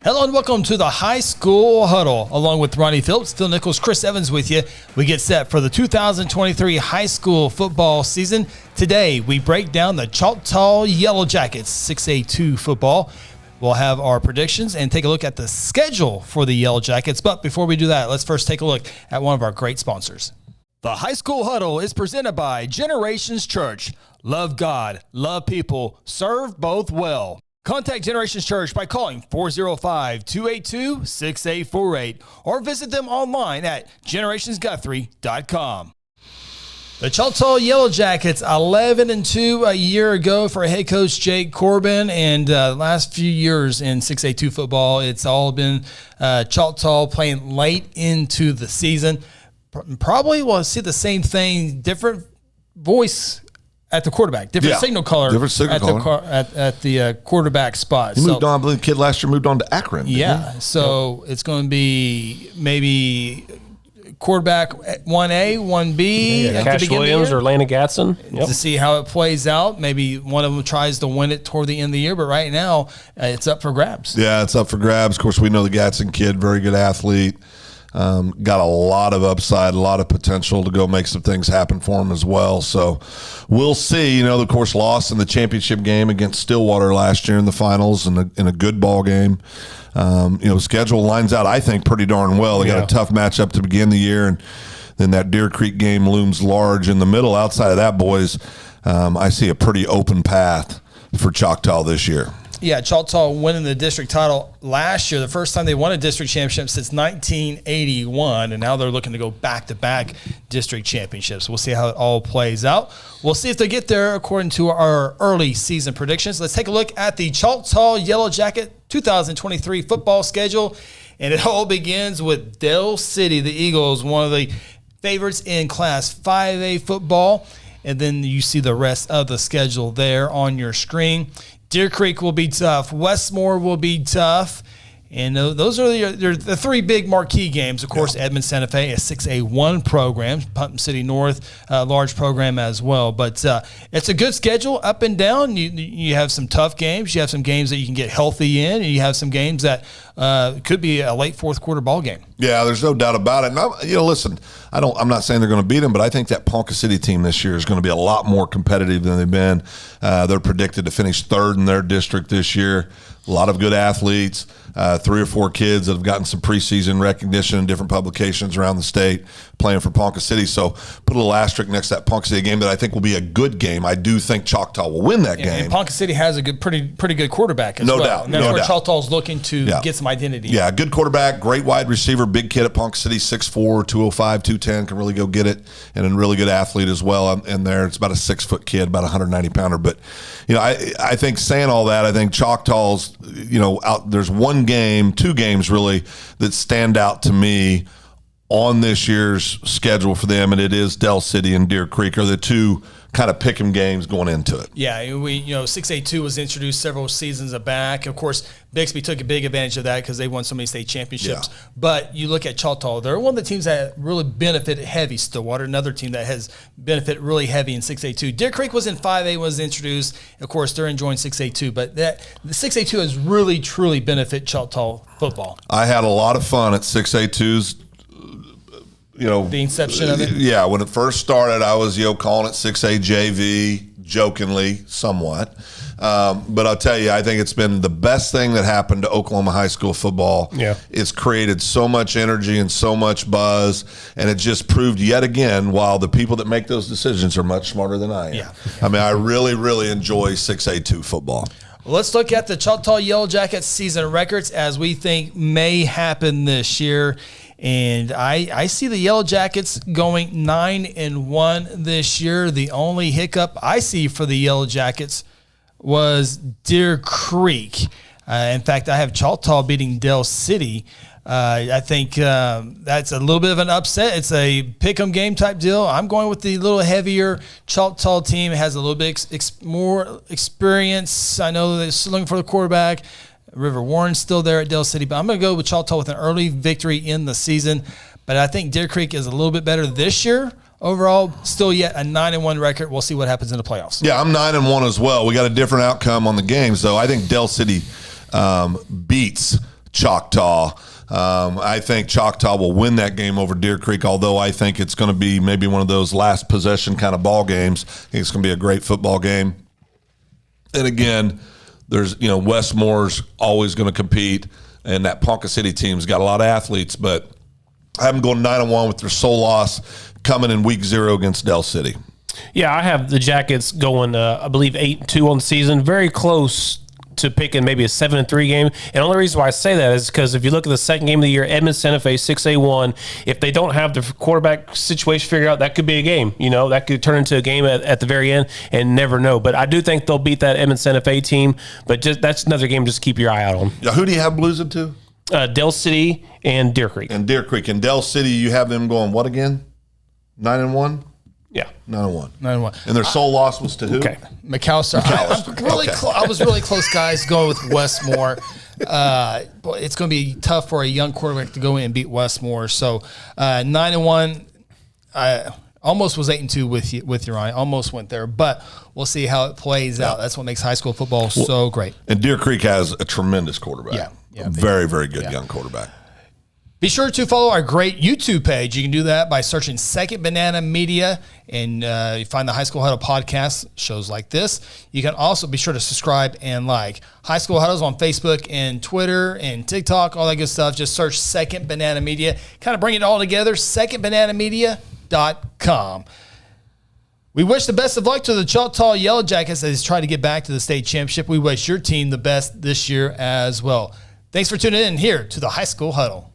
Hello and welcome to the High School Huddle. Along with Ronnie Phillips, Phil Nichols, Chris Evans with you. We get set for the 2023 high school football season. Today, we break down the Choctaw Yellowjackets 6A2 football. We'll have our predictions and take a look at the schedule for the Yellowjackets. But before we do that, let's first take a look at one of our great sponsors. The High School Huddle is presented by Generations Church. Love God, love people, serve both well. Contact Generations Church by calling 405-282-6848 or visit them online at generationsguthrie.com. The Choctaw Yellowjackets 11-2 a year ago for head coach Jake Corbin, and the last few years in 6A2 football, it's all been Choctaw playing late into the season. Probably will see the same thing, different voice at the quarterback, different signal color, at the quarterback spot. He moved on. I believe the kid last year moved on to Akron. Yeah, so it's going to be maybe quarterback 1A, 1B. Cash Williams or Landon Gatson. To see how it plays out. Maybe one of them tries to win it toward the end of the year, but right now it's up for grabs. Yeah, it's up for grabs. Of course, we know the Gatson kid, very good athlete. Got a lot of upside, a lot of potential to go make some things happen for him as well. So we'll see. You know, of course, lost in the championship game against Stillwater last year in the finals in a good ball game. Schedule lines out, I think, pretty darn well. They got a tough matchup to begin the year, and then that Deer Creek game looms large in the middle. Outside of that, boys, I see a pretty open path for Choctaw this year. Yeah, Choctaw winning the district title last year, the first time they won a district championship since 1981, and now they're looking to go back-to-back district championships. We'll see how it all plays out. We'll see if they get there according to our early season predictions. Let's take a look at the Choctaw Yellowjacket 2023 football schedule, and it all begins with Dell City, the Eagles, one of the favorites in Class 5A football, and then you see the rest of the schedule there on your screen. Deer Creek will be tough. Westmore will be tough. And those are the three big marquee games. Of course, Edmond Santa Fe, a 6A1 program. Putnam City North, a large program as well. But it's a good schedule up and down. You have some tough games. You have some games that you can get healthy in. And you have some games that could be a late fourth quarter ball game. Yeah, there's no doubt about it. And listen, I'm not saying they're going to beat them, but I think that Ponca City team this year is going to be a lot more competitive than they've been. They're predicted to finish third in their district this year. A lot of good athletes, 3 or 4 kids that have gotten some preseason recognition in different publications around the state playing for Ponca City. So put a little asterisk next to that Ponca City game that I think will be a good game. I do think Choctaw will win that game. And Ponca City has a pretty good quarterback as well. No doubt. And that's where Choctaw's looking to get some identity. Yeah, good quarterback, great wide receiver, big kid at Ponca City, 6'4", 205, 210, can really go get it, and a really good athlete as well in there. It's about a 6-foot kid, about a 190-pounder. But, I think saying all that, I think Choctaw's, there's one game, 2 games really, that stand out to me on this year's schedule for them, and it is Dell City and Deer Creek are the 2 kind of pick 'em games going into it. Yeah, 6A2 was introduced several seasons back. Of course, Bixby took a big advantage of that because they won so many state championships. Yeah. But you look at Choctaw, they're one of the teams that really benefited heavy. Stillwater, another team that has benefited really heavy in 6A2. Deer Creek was in 5A, was introduced. Of course, they're enjoying 6A2, but the 6A2 has really, truly benefited Choctaw football. I had a lot of fun at 6A2's. The inception of it? Yeah, when it first started, I was, calling it 6A JV, jokingly, somewhat. But I'll tell you, I think it's been the best thing that happened to Oklahoma high school football. Yeah. It's created so much energy and so much buzz, and it just proved yet again, while the people that make those decisions are much smarter than I am. Yeah. I mean, I really, really enjoy 6A2 football. Let's look at the Choctaw Yellowjackets season records as we think may happen this year. And I see the Yellowjackets going 9-1 this year. The only hiccup I see for the Yellowjackets was Deer Creek. In fact, I have Choctaw beating Dell City. I think that's a little bit of an upset. It's a pick-em game type deal. I'm going with the little heavier Choctaw team. It has a little bit more experience. I know they're still looking for the quarterback. River Warren's still there at Dell City, but I'm going to go with Choctaw with an early victory in the season. But I think Deer Creek is a little bit better this year. Overall, still yet a 9-1 record. We'll see what happens in the playoffs. Yeah, I'm 9-1 as well. We got a different outcome on the games, though. I think Dell City beats Choctaw. I think Choctaw will win that game over Deer Creek, although I think it's going to be maybe one of those last possession kind of ball games. I think it's going to be a great football game. And again, there's, Westmore's always going to compete, and that Ponca City team's got a lot of athletes, but I have them going 9-1 with their sole loss coming in week 0 against Del City. Yeah, I have the Jackets going, I believe, 8-2 on the season, very close to picking maybe a 7-3 game. And the only reason why I say that is because if you look at the second game of the year, Edmond Santa Fe 6-1. If they don't have the quarterback situation figured out, that could be a game. That could turn into a game at the very end, and never know. But I do think they'll beat that Edmond Santa Fe team. But that's another game just keep your eye out on. Now, who do you have losing to? Del City and Deer Creek. And Deer Creek. And Del City, you have them going what again? 9-1? Yeah. 9-1. 9-1. And their sole loss was to who? Okay. McAllister. I was really close, guys, going with Westmore. It's going to be tough for a young quarterback to go in and beat Westmore. So 9-1. I almost was 8-2 with you, Ronnie. Almost went there, but we'll see how it plays out. That's what makes high school football so great. And Deer Creek has a tremendous quarterback. Yeah. Very, very good young quarterback. Be sure to follow our great YouTube page. You can do that by searching Second Banana Media, and you find the High School Huddle podcast, shows like this. You can also be sure to subscribe and like. High School Huddles on Facebook and Twitter and TikTok, all that good stuff. Just search Second Banana Media. Kind of bring it all together, secondbananamedia.com. We wish the best of luck to the Choctaw Yellowjackets as they try to get back to the state championship. We wish your team the best this year as well. Thanks for tuning in here to the High School Huddle.